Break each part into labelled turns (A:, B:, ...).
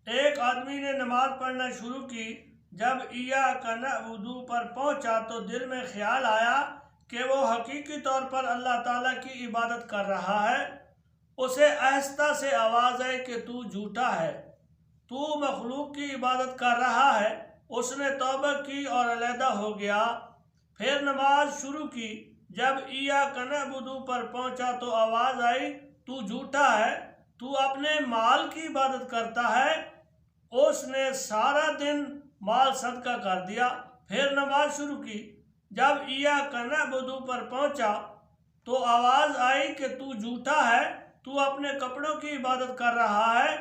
A: ایک آدمی نے نماز پڑھنا شروع کی۔ جب ایاک نعبد پر پہنچا تو دل میں خیال آیا کہ وہ حقیقی طور پر اللہ تعالیٰ کی عبادت کر رہا ہے۔ اسے آہستہ سے آواز آئی کہ تو جھوٹا ہے، تو مخلوق کی عبادت کر رہا ہے۔ اس نے توبہ کی اور علیحدہ ہو گیا، پھر نماز شروع کی۔ جب ایاک نعبد پر پہنچا تو آواز آئی تو جھوٹا ہے، تو اپنے مال کی عبادت کرتا ہے۔ اس نے سارا دن مال صدقہ کر دیا، پھر نماز شروع کی۔ جب ایاک نعبد پر پہنچا تو آواز آئی کہ تو جھوٹا ہے، تو اپنے کپڑوں کی عبادت کر رہا ہے۔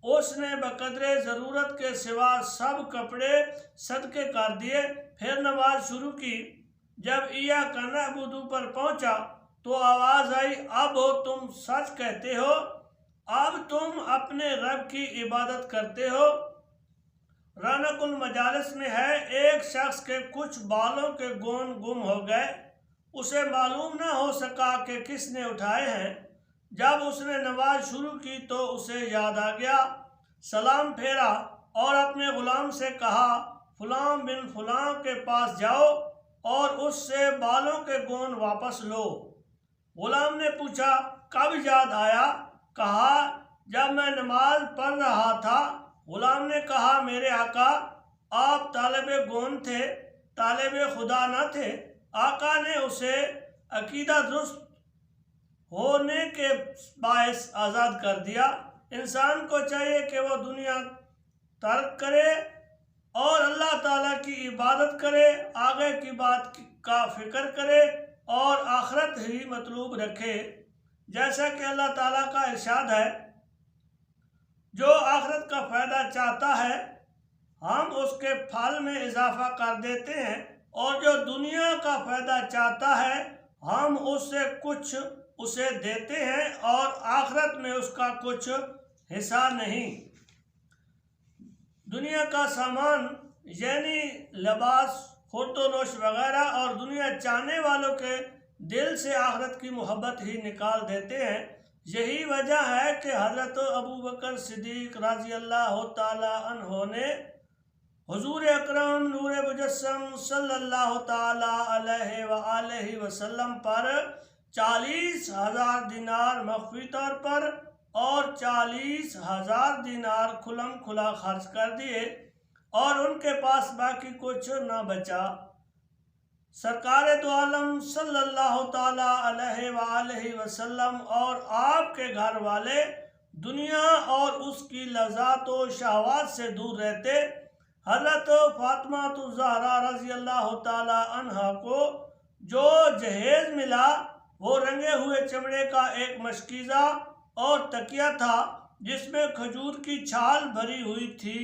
A: اس نے بقدر ضرورت کے سوا سب کپڑے صدقے کر دیے، پھر نماز شروع کی۔ جب ایاک نعبد پر پہنچا تو آواز آئی اب تم سچ کہتے ہو، اب تم اپنے رب کی عبادت کرتے ہو۔ رونق المجالس میں ہے، ایک شخص کے کچھ بالوں کے گون گم ہو گئے، اسے معلوم نہ ہو سکا کہ کس نے اٹھائے ہیں۔ جب اس نے نماز شروع کی تو اسے یاد آ گیا، سلام پھیرا اور اپنے غلام سے کہا فلاں بن فلاں کے پاس جاؤ اور اس سے بالوں کے گون واپس لو۔ غلام نے پوچھا کب یاد آیا؟ کہا جب میں نماز پڑھ رہا تھا۔ غلام نے کہا میرے آقا، آپ طالب گون تھے، طالب خدا نہ تھے۔ آقا نے اسے عقیدہ درست ہونے کے باعث آزاد کر دیا۔ انسان کو چاہیے کہ وہ دنیا ترک کرے اور اللہ تعالیٰ کی عبادت کرے، آگے کی بات کا فکر کرے اور آخرت ہی مطلوب رکھے۔ جیسا کہ اللہ تعالیٰ کا ارشاد ہے، جو آخرت کا فائدہ چاہتا ہے ہم اس کے پھل میں اضافہ کر دیتے ہیں، اور جو دنیا کا فائدہ چاہتا ہے ہم اس سے کچھ اسے دیتے ہیں اور آخرت میں اس کا کچھ حصہ نہیں۔ دنیا کا سامان یعنی لباس، خورد و نوش وغیرہ، اور دنیا چاہنے والوں کے دل سے آخرت کی محبت ہی نکال دیتے ہیں۔ یہی وجہ ہے کہ حضرت ابوبکر صدیق رضی اللہ تعالیٰ عنہ نے حضور اکرم نور مجسم صلی اللہ تعالیٰ علیہ وآلہ وسلم پر 40,000 دینار مخفی طور پر اور 40,000 دینار کھلم کھلا خرچ کر دیے، اور ان کے پاس باقی کچھ نہ بچا۔ سرکار دو عالم صلی اللہ تعالیٰ علیہ وآلہ وسلم اور آپ کے گھر والے دنیا اور اس کی لذات و شہوات سے دور رہتے۔ حضرت فاطمہ الزہرا رضی اللہ تعالیٰ عنہا کو جو جہیز ملا وہ رنگے ہوئے چمڑے کا ایک مشکیزہ اور تکیہ تھا جس میں کھجور کی چھال بھری ہوئی تھی۔